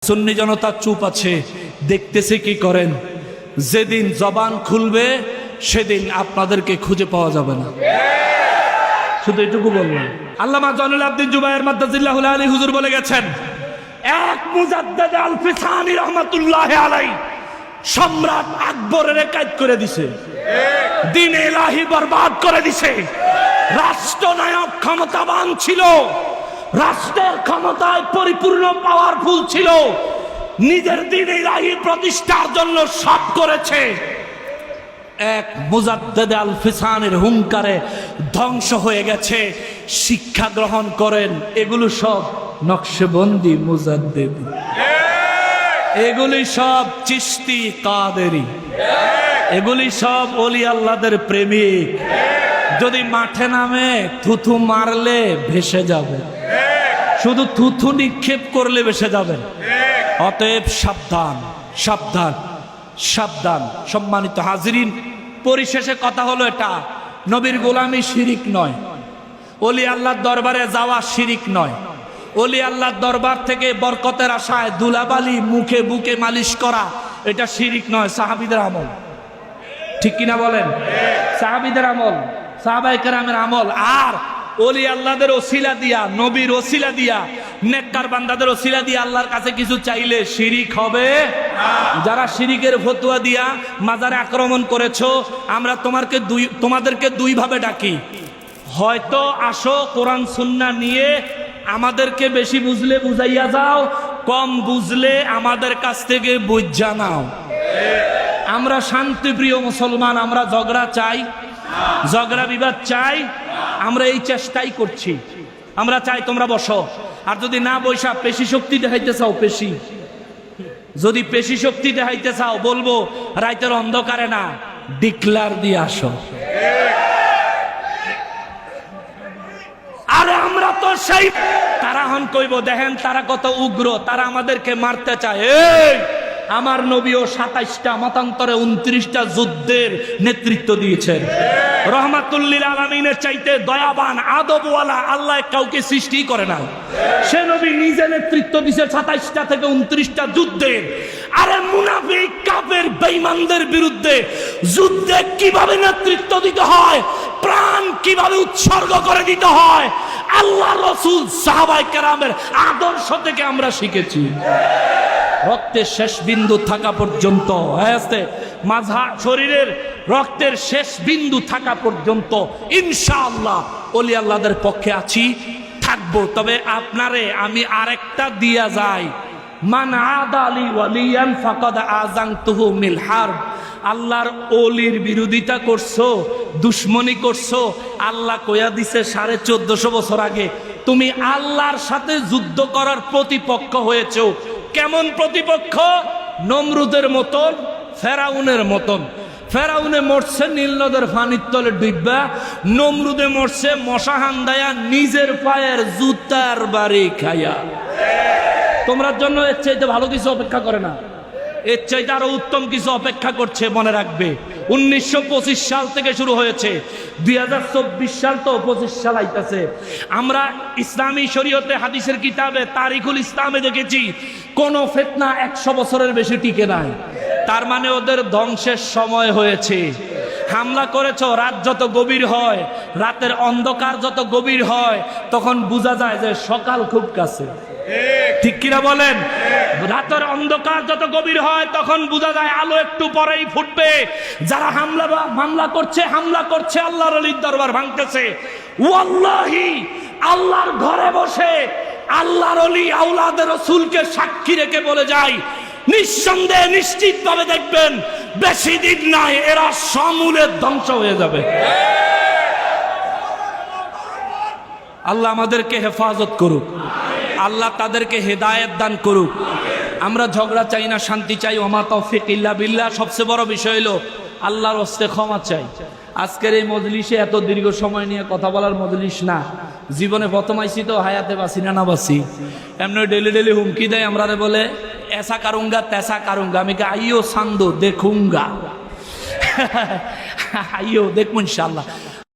সুন্নি জনতা চুপ আছে, দেখতেছে কি করেন। যেদিন জবান খুলবে সেদিন আপনাদেরকে খুঁজে পাওয়া যাবে না। শুধু এটুকু বললাম। আল্লামা জয়নুল আবদিন জুবায়ের মাদ্দাজিল্লাহুল আলী হুজুর বলে গেছেন, এক মুজাদ্দিদ আল ফিসানি রহমাতুল্লাহি আলাইহি সম্রাট আকবরের কায়েদ করে দিছে, দ্বীন ইলাহি বরবাদ করে দিছে। রাষ্ট্রনায়ক ক্ষমতাবান ছিল, রাষ্ট্রের ক্ষমতায় পরিপূর্ণ পাওয়ারফুল ছিল, নিজের দ্বীন ইলাহি প্রতিষ্ঠার জন্য সব করেছে। এক মুজাদ্দিদ আল ফিসানির হুঙ্কারে ধ্বংস হয়ে গেছে। শিক্ষা গ্রহণ করেন, এগুলো সব নকশবন্দি মুজাদ্দিদ, এগুলি সব চিশতি কাদেরি, এগুলি সব ওলি আল্লাহদের প্রেমিক। যদি মাঠে নামে থুথু মারলে ভেসে যাবে, শুধু থুথু নিক্ষেপ করলে ভেসে যাবেন। অতএব সাবধান, সাবধান, সাবধান। সম্মানিত হাজিরিন, পরিশেষে কথা হলো এটা, নবীর গোলামি শিরিক নয়, ওলি আল্লাহর দরবারে যাওয়া শিরিক নয়, ওলি আল্লাহর দরবার থেকে বরকতের আশায় দুলাবালি মুখে বুকে মালিশ করা এটা শিরিক নয়, সাহাবীদের আমল। ঠিক কিনা বলেন? সাহাবীদের আমল, সাহাবায়ে কেরামের আমল। আর ওলি আল্লাহদের ওসিলা দিয়া, নবীর ওসিলা দিয়া, নেককার বান্দাদের ওসিলা দিয়া আল্লাহর কাছে কিছু চাইলে শিরিক হবে না। যারা শিরিকের ফতোয়া দিয়া মাজারে আক্রমণ করেছো, আমরা তোমাদেরকে দুই ভাবে ডাকি। হয়তো আসো কোরআন সুন্নাহ নিয়ে, আমাদেরকে বেশি বুঝলে বুঝাইয়া যাও, কম বুঝলে আমাদের কাছ থেকে বুঝা নাও। আমরা শান্তিপ্রিয় মুসলমান, আমরা ঝগড়া চাই, ঝগড়া বিবাদ চাই, আমরা এই চেষ্টাই করছি। আমরা চাই তোমরা বসো, আর যদি না বৈশা পেশি শক্তি দেখাইতে চাও, পেশি যদি পেশি শক্তি দেখাইতে চাও, বলবো রাইতের অন্ধকারে না, ডিক্লার দিয়ে আসো। আরে আমরা তো সেই, তারা হন কইব দেখেন তারা কত উগ্র, তারা আমাদেরকে মারতে চায়। এই আমার নবীও 27টা মতান্তরে 29টা যুদ্ধের নেতৃত্ব দিয়েছেন। রহমাতুল লিল আলামিনের চাইতে দয়াবান আদবওয়ালা আল্লাহ কাউকে সৃষ্টি করে না। সে নবী নিজে নেতৃত্ব দিয়েছে 27টা থেকে 29টা যুদ্ধের। আরে মুনাফিক কাফের বেঈমানদের বিরুদ্ধে যুদ্ধে কিভাবে নেতৃত্ব দিতে হয়, প্রাণ কিভাবে উৎসর্গ করে দিতে হয়, আল্লাহ রাসূল সাহাবায়ে কেরামের আদর্শ থেকে আমরা শিখেছি। রক্তের শেষ বিন্দু থাকা পর্যন্ত, মাঝা শরীরের রক্তের শেষ বিন্দু থাকা পর্যন্ত ইনশাআল্লাহ ওলি আল্লাহদের পক্ষে আছি, থাকবো। তবে আপনারে আমি আরেকটা দিয়া যাই, মান আদালি ওয়ালিয়ান ফাকাদ আযানতুহু মিল হারব। আল্লাহর ওলির বিরোধিতা করছো, দুশ্মনী করছো, আল্লাহ কইয়া দিছে 1450 বছর আগে তুমি আল্লাহর সাথে যুদ্ধ করার প্রতিপক্ষ হয়েছো। কেমন প্রতিপক্ষ? নমরুদের মতন, ফেরাউনের মতন। ফেরাউনে মরছে নীল নদের পানির তলে ডুববা, নমরুদে মরছে মশা হান্দায়া নিজের পায়ের জুতার বাড়ি খাইয়া। তোমরা জন্য এর চাইতে ভালো কিছু অপেক্ষা করে না, এর চাইতে আরো উত্তম কিছু অপেক্ষা করছে। মনে রাখবে 1925 সাল থেকে শুরু হয়েছে, 2024 সাল তো 25 সাল আইতাছে। আমরা ইসলামী শরীয়তে হাদিসের কিতাবে তারিখুল ইসলামে দেখেছি কোন ফিতনা 100 বছরের বেশি টিকে নাই। তার মানে ওদের ধ্বংসের সময় হয়েছে। হামলা করেছো, রাত যত গভীর হয়, রাতের অন্ধকার যত গভীর হয়, তখন বোঝা যায় যে সকাল খুব কাছে। ঠিক কিনা বলেন? রাতের অন্ধকার যত গভীর হয়, তখন বোঝা যায় আলো একটু পরেই ফুটবে। যারা হামলা করছে আল্লাহর ওলির দরবার ভাঙতেছে। ওয়াল্লাহি আল্লাহর ঘরে বসে আল্লাহর ওলি আওলাদের রাসূলকে সাক্ষী রেখে বলে যায়, নিঃসন্দেহে নিশ্চিত ভাবে দেখবেন বেশি দিন নাই এরা সমূলে ধ্বংস হয়ে যাবে। আল্লাহ আমাদেরকে হেফাজত করুক, আল্লাহ তাদেরকে হেদায়েত দান করুক। আমরা ঝগড়া চাই না, শান্তি চাই। ওমা তৌফিক ইল্লা বিল্লাহ। সবচেয়ে বড় বিষয় হলো আল্লাহর হস্তে ক্ষমা চাই। আজকের এই মজলিসে এত দীর্ঘ সময় নিয়ে কথা বলার মজলিস না। জীবনে প্রথম আইসি তো, হায়াতে বাসি না না বাসি, এমনি ডেলি হুমকি দেয়। আমরা বলে এসা কারুঙ্গা তেসা কারুঙ্গা, আমি কে আইও সান্দো দেখুঙ্গা, আইও দেখবো ইনশাআল্লাহ।